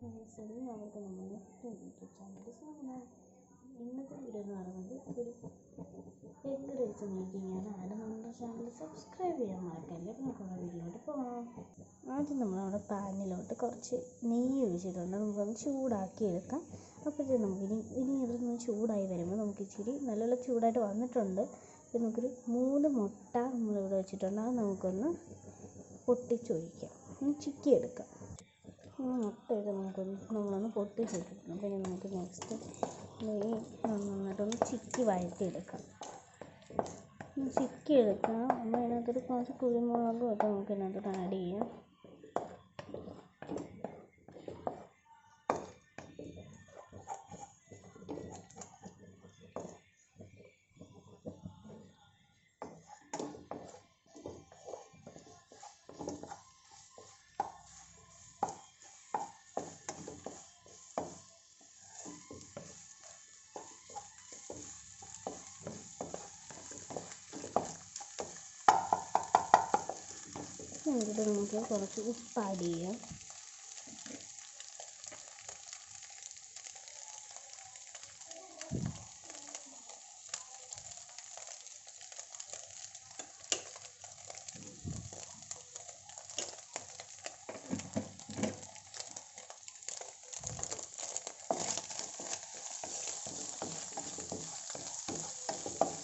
എല്ലാവർക്കും നമ്മുടെ YouTube channel സ്വാഗതം. ഇന്നത്തെ വീഡിയോ എന്ന് പറയുന്നത് ഒരു എഗ് റൈസ് മേക്കിംഗ് ആണ്. ആരും നമ്മുടെ ചാനൽ സബ്സ്ക്രൈബ് ചെയ്യാൻ മറക്കല്ലേ. നമുക്കുള്ള വീഡിയോയിലോട്ട് പോകാം. ആദ്യം നമ്മളവിടെ പാനിലോട്ട് കുറച്ച് നെയ്യ് ഒഴിച്ചിട്ടുണ്ട്. നമുക്കൊന്ന് ചൂടാക്കി എടുക്കാം. അപ്പോഴത്തേക്കും ഇനി അതൊന്ന് ചൂടായി വരുമ്പോൾ നമുക്ക് ഇച്ചിരി നല്ല ചൂടായിട്ട് വന്നിട്ടുണ്ട്. നമുക്കൊരു 3 മുട്ട നമ്മളിവിടെ വെച്ചിട്ടുണ്ട്. അത് നമുക്കൊന്ന് പൊട്ടിച്ചൊഴിക്കാം, ചിക്കിയെടുക്കാം. മുട്ടയൊക്കെ നമ്മളൊന്ന് പൊട്ടിച്ചെടുക്കണം. പിന്നെ നമുക്ക് നെക്സ്റ്റ് നെയ്യ് നന്നായിട്ടൊന്ന് ചിക്കി വഴറ്റിയെടുക്കാം. ചിക്കിയെടുക്കാം. നമ്മൾ അതിനകത്തൊരു കുറച്ച് കുരുമുളകും ഒക്കെ നമുക്ക് ഇതിനകത്തോട്ട് ആഡ് ചെയ്യാം. എന്നിട്ട് നമുക്ക് കുറച്ച് ഉപ്പ് ആഡ് ചെയ്യാം.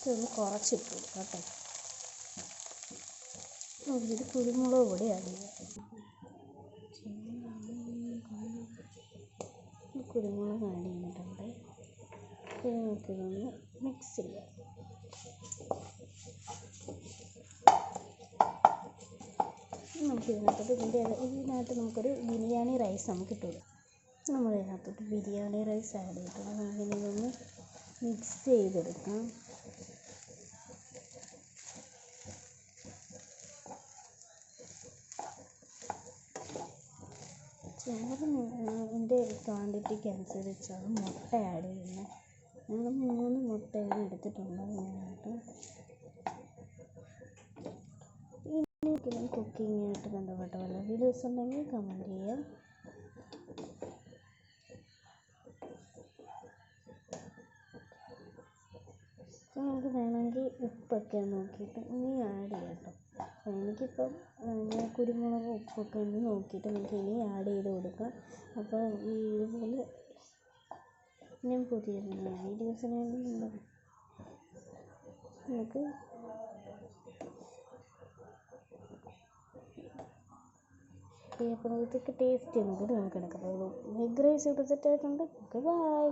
ഇതൊന്ന് കുറച്ചിട്ട് കൊടുക്കാം കേട്ടോ. ഇതിൽ കുരുമുളക് പൊടി ആഡ് ചെയ്യാം. കുരുമുളക് ആഡ് ചെയ്തിട്ടുണ്ട്. പിന്നെ നമുക്കിതൊന്ന് മിക്സ് ചെയ്യാം. നമുക്ക് ഇതിനകത്ത് നമുക്കൊരു ബിരിയാണി റൈസ് നമുക്ക് ഇട്ടു. നമ്മൾ ഇതിനകത്തോട്ട് ബിരിയാണി റൈസ് ആഡ് ചെയ്തിട്ടുണ്ട്. നമുക്കിതൊന്ന് മിക്സ് ചെയ്തെടുക്കാം. ചോറിൻ്റെ ക്വാണ്ടിറ്റിക്ക് അനുസരിച്ചാണ് മുട്ട ആഡ് ചെയ്യുന്നത്. ഞങ്ങൾ 3 മുട്ടയാണ് എടുത്തിട്ടുള്ളത് ഇതിനകത്ത്. ഇനി കുക്കിങ്ങായിട്ട് ബന്ധപ്പെട്ട വല്ല വീഡിയോസ് ഉണ്ടെങ്കിൽ കമൻറ്റ് ചെയ്യുക. നമുക്ക് വേണമെങ്കിൽ ഉപ്പൊക്കെ നോക്കിയിട്ട് ഇനി ആഡ് ചെയ്യാം കേട്ടോ. എനിക്കിപ്പം കുരുമുളക് ഉപ്പൊക്കെ ഒന്ന് നോക്കിയിട്ട് നമുക്ക് ഇനി ആഡ് ചെയ്ത് കൊടുക്കാം. അപ്പോൾ ഇതുപോലെ ഞാൻ പുതിയ വീഡിയോസിന് നമുക്ക് അപ്പോൾ ഇതൊക്കെ ടേസ്റ്റ് നമുക്ക് എടുക്കാം. എഗ് റൈസ് ഇവിടെ സെറ്റായിട്ടുണ്ട്. Okay, by.